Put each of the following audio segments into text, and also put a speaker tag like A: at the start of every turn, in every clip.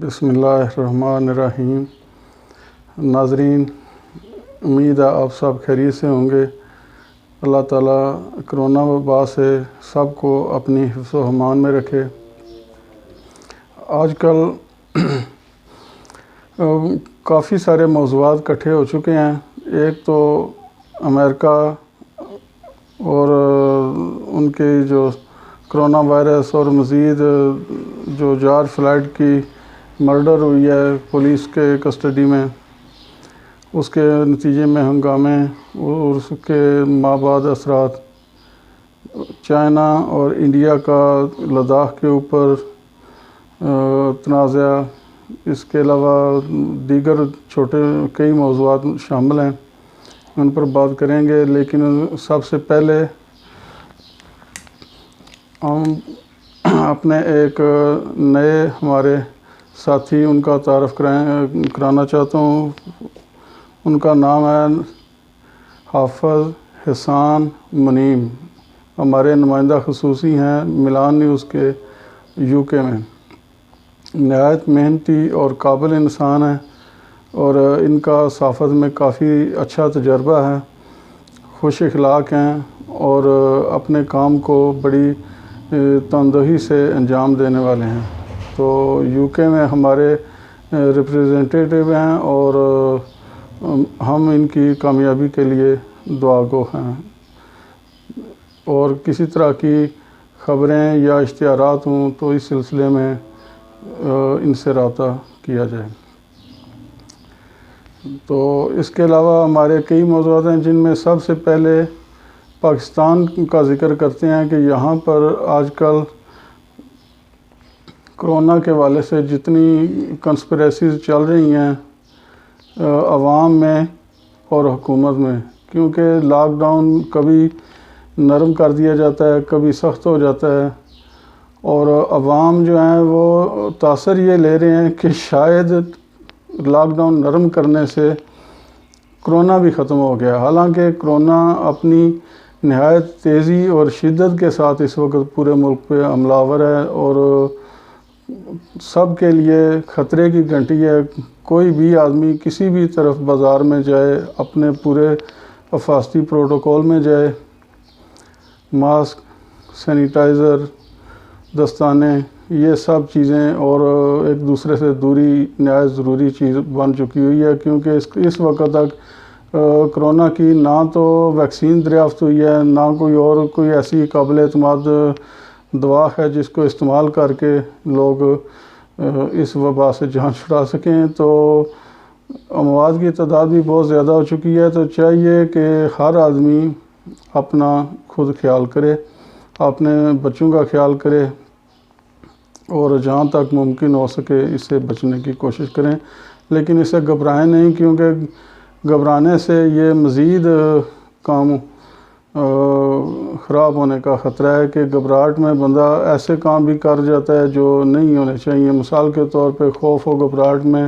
A: بسم اللہ الرحمن الرحیم۔ ناظرین، امید ہے آپ سب خیریت سے ہوں گے۔ اللہ تعالیٰ کرونا وبا سے سب کو اپنی حفظ و امان میں رکھے۔ آج کل کافی سارے موضوعات اکٹھے ہو چکے ہیں۔ ایک تو امریکہ اور ان کے جو کرونا وائرس اور مزید جو جارج فلائیڈ کی مرڈر ہوئی ہے پولیس کے کسٹڈی میں، اس کے نتیجے میں ہنگامے اور اس کے مابعد اثرات، چائنا اور انڈیا کا لداخ کے اوپر تنازع، اس کے علاوہ دیگر چھوٹے کئی موضوعات شامل ہیں، ان پر بات کریں گے۔ لیکن سب سے پہلے ہم اپنے ایک نئے ہمارے ساتھی ان کا تعارف کرانا چاہتا ہوں۔ ان کا نام ہے حافظ حسان منیم، ہمارے نمائندہ خصوصی ہیں ملان نیوز کے UK میں۔ نہایت محنتی اور قابل انسان ہیں اور ان کا صحافت میں کافی اچھا تجربہ ہے، خوش اخلاق ہیں اور اپنے کام کو بڑی تندہی سے انجام دینے والے ہیں۔ تو UK میں ہمارے ریپریزنٹیٹیو ہیں اور ہم ان کی کامیابی کے لیے دعا گو ہیں۔ اور کسی طرح کی خبریں یا اشتہارات ہوں تو اس سلسلے میں ان سے رابطہ کیا جائے۔ تو اس کے علاوہ ہمارے کئی موضوعات ہیں، جن میں سب سے پہلے پاکستان کا ذکر کرتے ہیں کہ یہاں پر آج کل کرونا کے حوالے سے جتنی کنسپریسیز چل رہی ہیں عوام میں اور حکومت میں، کیونکہ لاک ڈاؤن کبھی نرم کر دیا جاتا ہے، کبھی سخت ہو جاتا ہے، اور عوام جو ہیں وہ تاثر یہ لے رہے ہیں کہ شاید لاک ڈاؤن نرم کرنے سے کرونا بھی ختم ہو گیا۔ حالانکہ کرونا اپنی نہایت تیزی اور شدت کے ساتھ اس وقت پورے ملک پہ حملہ آور ہے اور سب کے لیے خطرے کی گھنٹی ہے۔ کوئی بھی آدمی کسی بھی طرف بازار میں جائے، اپنے پورے حفاظتی پروٹوکول میں جائے، ماسک، سینیٹائزر، دستانے، یہ سب چیزیں اور ایک دوسرے سے دوری نہایت ضروری چیز بن چکی ہوئی ہے، کیونکہ اس وقت تک کرونا کی نہ تو ویکسین دریافت ہوئی ہے، نہ کوئی ایسی قابل اعتماد دوا ہے جس کو استعمال کر کے لوگ اس وبا سے جان چھڑا سکیں۔ تو اموات کی تعداد بھی بہت زیادہ ہو چکی ہے، تو چاہیے کہ ہر آدمی اپنا خود خیال کرے، اپنے بچوں کا خیال کرے اور جہاں تک ممکن ہو سکے اس سے بچنے کی کوشش کریں۔ لیکن اس سے گھبرائیں نہیں، کیونکہ گھبرانے سے یہ مزید کام خراب ہونے کا خطرہ ہے کہ گھبراہٹ میں بندہ ایسے کام بھی کر جاتا ہے جو نہیں ہونے چاہیے۔ مثال کے طور پہ خوف و گھبراہٹ میں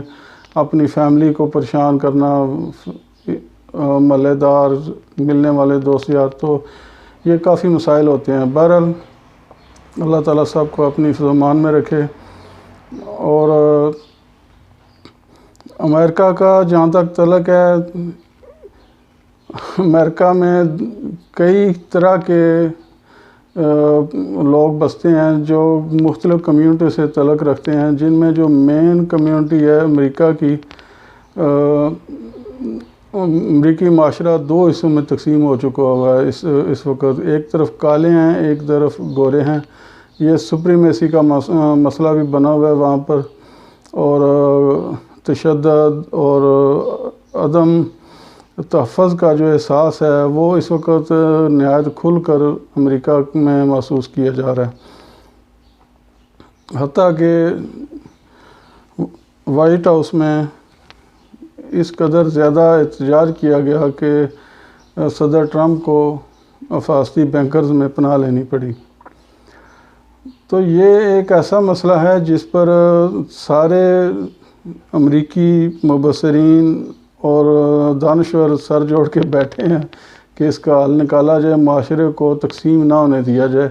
A: اپنی فیملی کو پریشان کرنا، محلے دار، ملنے والے دوست یار، تو یہ کافی مسائل ہوتے ہیں۔ بہرحال اللہ تعالیٰ سب کو اپنی حفظ و امان میں رکھے۔ اور امریکہ کا جہاں تک تعلق ہے، امریکہ میں کئی طرح کے لوگ بستے ہیں جو مختلف کمیونٹی سے تعلق رکھتے ہیں، جن میں جو مین کمیونٹی ہے امریکہ کی، امریکی معاشرہ دو حصوں میں تقسیم ہو چکا ہوا ہے اس وقت۔ ایک طرف کالے ہیں، ایک طرف گورے ہیں۔ یہ سپریمیسی کا مسئلہ بھی بنا ہوا ہے وہاں پر، اور تشدد اور عدم تحفظ کا جو احساس ہے وہ اس وقت نہایت کھل کر امریکہ میں محسوس کیا جا رہا ہے۔ حتیٰ کہ وائٹ ہاؤس میں اس قدر زیادہ احتجاج کیا گیا کہ صدر ٹرمپ کو حفاظتی بینکرز میں پناہ لینی پڑی۔ تو یہ ایک ایسا مسئلہ ہے جس پر سارے امریکی مبصرین اور دانشور سر جوڑ کے بیٹھے ہیں کہ اس کا حل نکالا جائے، معاشرے کو تقسیم نہ ہونے دیا جائے،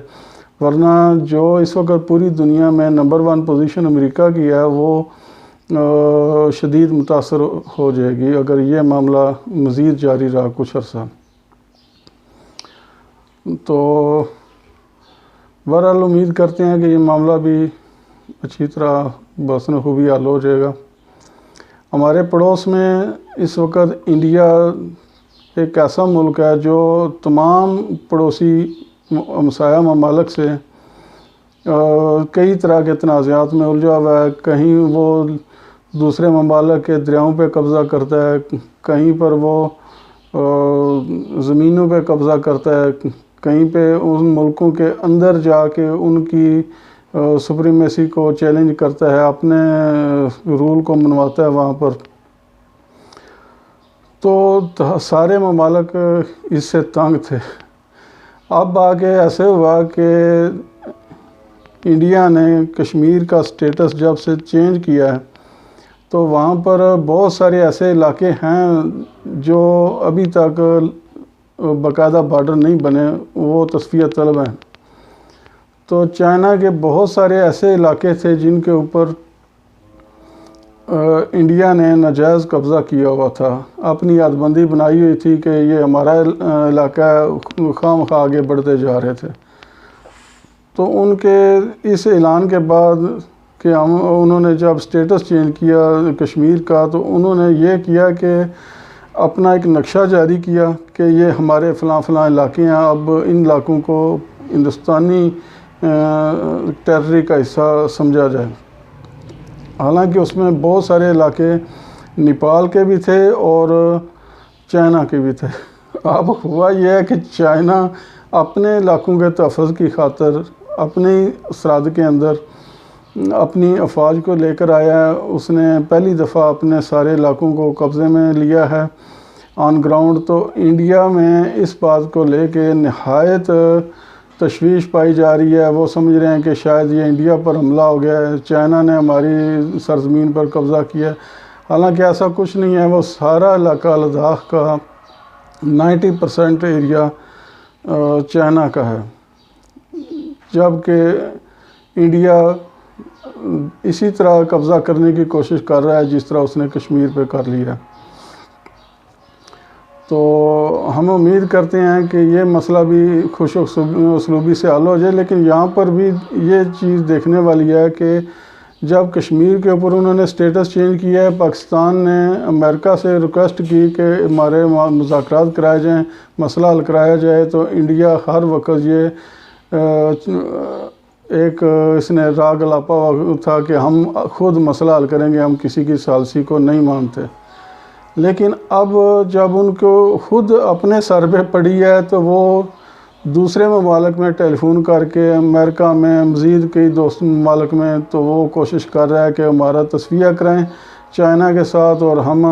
A: ورنہ جو اس وقت پوری دنیا میں نمبر 1 پوزیشن امریکہ کی ہے وہ شدید متاثر ہو جائے گی اگر یہ معاملہ مزید جاری رہا کچھ عرصہ۔ تو بہرحال امید کرتے ہیں کہ یہ معاملہ بھی اچھی طرح بحسن خوبی حل ہو جائے گا۔ ہمارے پڑوس میں اس وقت انڈیا ایک ایسا ملک ہے جو تمام پڑوسی ہمسایہ ممالک سے کئی طرح کے تنازعات میں الجھا ہوا ہے۔ کہیں وہ دوسرے ممالک کے دریاؤں پہ قبضہ کرتا ہے، کہیں پر وہ زمینوں پہ قبضہ کرتا ہے، کہیں پہ ان ملکوں کے اندر جا کے ان کی سپریمیسی کو چیلنج کرتا ہے، اپنے رول کو منواتا ہے وہاں پر۔ تو سارے ممالک اس سے تنگ تھے۔ اب آگے ایسے ہوا کہ انڈیا نے کشمیر کا سٹیٹس جب سے چینج کیا ہے تو وہاں پر بہت سارے ایسے علاقے ہیں جو ابھی تک باقاعدہ بارڈر نہیں بنے، وہ تصفیہ طلب ہیں۔ تو چائنا کے بہت سارے ایسے علاقے تھے جن کے اوپر انڈیا نے ناجائز قبضہ کیا ہوا تھا، اپنی حد بندی بنائی ہوئی تھی کہ یہ ہمارا علاقہ ہے، خواہ مخواہ آگے بڑھتے جا رہے تھے۔ تو ان کے اس اعلان کے بعد کہ انہوں نے جب سٹیٹس چینج کیا کشمیر کا، تو انہوں نے یہ کیا کہ اپنا ایک نقشہ جاری کیا کہ یہ ہمارے فلاں فلاں علاقے ہیں، اب ان علاقوں کو ہندوستانی ٹیریٹری کا حصہ سمجھا جائے۔ حالانکہ اس میں بہت سارے علاقے نیپال کے بھی تھے اور چائنا کے بھی تھے۔ اب ہوا یہ ہے کہ چائنا اپنے علاقوں کے تحفظ کی خاطر اپنی سرحد کے اندر اپنی افواج کو لے کر آیا ہے۔ اس نے پہلی دفعہ اپنے سارے علاقوں کو قبضے میں لیا ہے آن گراؤنڈ۔ تو انڈیا میں اس بات کو لے کے نہایت تشویش پائی جا رہی ہے۔ وہ سمجھ رہے ہیں کہ شاید یہ انڈیا پر حملہ ہو گیا ہے، چائنا نے ہماری سرزمین پر قبضہ کیا ہے۔ حالانکہ ایسا کچھ نہیں ہے، وہ سارا علاقہ لداخ کا 90% ایریا چائنا کا ہے، جبکہ انڈیا اسی طرح قبضہ کرنے کی کوشش کر رہا ہے جس طرح اس نے کشمیر پہ کر لیا۔ تو ہم امید کرتے ہیں کہ یہ مسئلہ بھی خوش اسلوبی سے حل ہو جائے، لیکن یہاں پر بھی یہ چیز دیکھنے والی ہے کہ جب کشمیر کے اوپر انہوں نے سٹیٹس چینج کیا ہے، پاکستان نے امریکہ سے ریکویسٹ کی کہ ہمارے مذاکرات کرائے جائیں، مسئلہ حل کرایا جائے، تو انڈیا ہر وقت یہ ایک اس نے راگ الاپا تھا کہ ہم خود مسئلہ حل کریں گے، ہم کسی کی ثالثی کو نہیں مانتے۔ لیکن اب جب ان کو خود اپنے سر پہ پڑی ہے تو وہ دوسرے ممالک میں ٹیلی فون کر کے، امریکہ میں، مزید کئی دوست ممالک میں، تو وہ کوشش کر رہا ہے کہ ہمارا تصفیہ کریں چائنا کے ساتھ اور ہم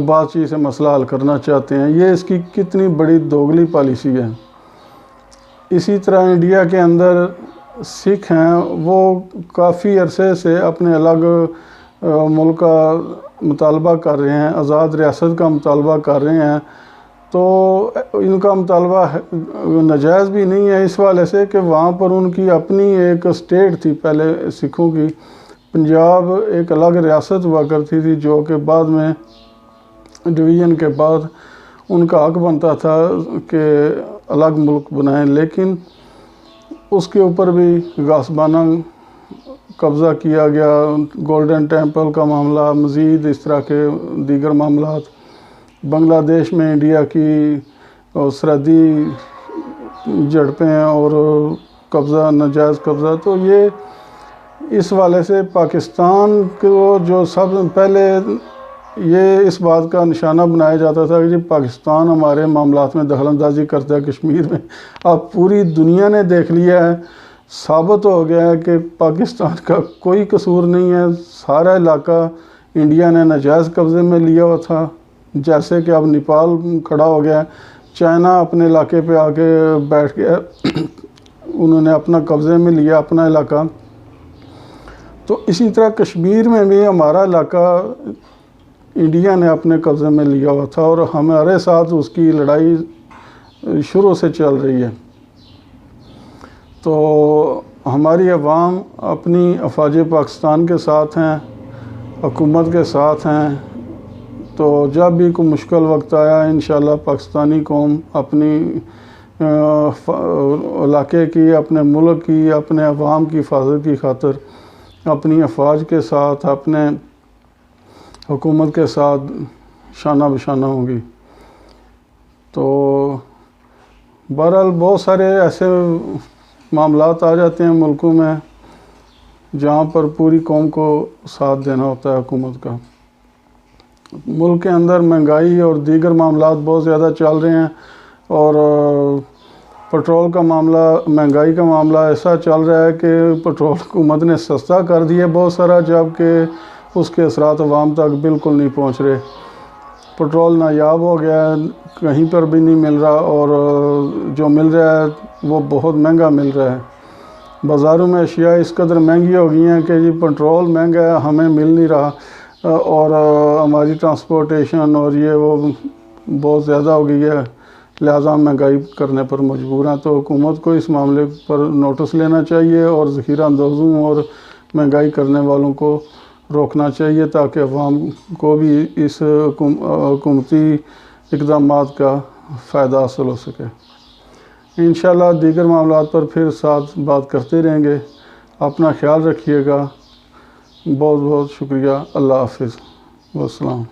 A: بات چیت سے مسئلہ حل کرنا چاہتے ہیں۔ یہ اس کی کتنی بڑی دوگلی پالیسی ہے۔ اسی طرح انڈیا کے اندر سکھ ہیں، وہ کافی عرصے سے اپنے الگ ملک کا مطالبہ کر رہے ہیں، آزاد ریاست کا مطالبہ کر رہے ہیں۔ تو ان کا مطالبہ ناجائز بھی نہیں ہے اس حوالے سے کہ وہاں پر ان کی اپنی ایک اسٹیٹ تھی پہلے سکھوں کی، پنجاب ایک الگ ریاست ہوا کرتی تھی، جو کہ بعد میں ڈویژن کے بعد ان کا حق بنتا تھا کہ الگ ملک بنائیں، لیکن اس کے اوپر بھی غاصبانہ قبضہ کیا گیا۔ گولڈن ٹیمپل کا معاملہ، مزید اس طرح کے دیگر معاملات، بنگلہ دیش میں انڈیا کی سرحدی جھڑپیں اور قبضہ، ناجائز قبضہ، تو یہ اس حوالے سے پاکستان کو جو سب پہلے یہ اس بات کا نشانہ بنایا جاتا تھا کہ جی پاکستان ہمارے معاملات میں دخل اندازی کرتا ہے کشمیر میں، اب پوری دنیا نے دیکھ لیا ہے، ثابت ہو گیا ہے کہ پاکستان کا کوئی قصور نہیں ہے، سارا علاقہ انڈیا نے ناجائز قبضے میں لیا ہوا تھا۔ جیسے کہ اب نیپال کھڑا ہو گیا، چائنا اپنے علاقے پہ آ کے بیٹھ گیا، انہوں نے اپنا قبضے میں لیا اپنا علاقہ۔ تو اسی طرح کشمیر میں بھی ہمارا علاقہ انڈیا نے اپنے قبضے میں لیا ہوا تھا اور ہمارے ساتھ اس کی لڑائی شروع سے چل رہی ہے۔ تو ہماری عوام اپنی افواج پاکستان کے ساتھ ہیں، حکومت کے ساتھ ہیں، تو جب بھی کوئی مشکل وقت آیا انشاءاللہ پاکستانی قوم اپنی علاقے کی، اپنے ملک کی، اپنے عوام کی حفاظت کی خاطر اپنی افواج کے ساتھ، اپنے حکومت کے ساتھ شانہ بشانہ ہوں گی۔ تو بہرحال بہت سارے ایسے معاملات آ جاتے ہیں ملکوں میں جہاں پر پوری قوم کو ساتھ دینا ہوتا ہے حکومت کا۔ ملک کے اندر مہنگائی اور دیگر معاملات بہت زیادہ چل رہے ہیں، اور پٹرول کا معاملہ، مہنگائی کا معاملہ ایسا چل رہا ہے کہ پٹرول حکومت نے سستا کر دیا بہت سارا، جبکہ اس کے اثرات عوام تک بالکل نہیں پہنچ رہے۔ پٹرول نایاب ہو گیا ہے، کہیں پر بھی نہیں مل رہا، اور جو مل رہا ہے وہ بہت مہنگا مل رہا ہے۔ بازاروں میں اشیاء اس قدر مہنگی ہو گئی ہیں کہ جی پٹرول مہنگا ہے، ہمیں مل نہیں رہا، اور ہماری ٹرانسپورٹیشن اور یہ وہ بہت زیادہ ہو گئی ہے، لہٰذا مہنگائی کرنے پر مجبور ہیں۔ تو حکومت کو اس معاملے پر نوٹس لینا چاہیے اور ذخیرہ اندوزوں اور مہنگائی کرنے والوں کو روکنا چاہیے، تاکہ عوام کو بھی اس حکومتی اقدامات کا فائدہ حاصل ہو سکے۔ انشاءاللہ دیگر معاملات پر پھر ساتھ بات کرتے رہیں گے۔ اپنا خیال رکھیے گا۔ بہت بہت شکریہ۔ اللہ حافظ والسلام۔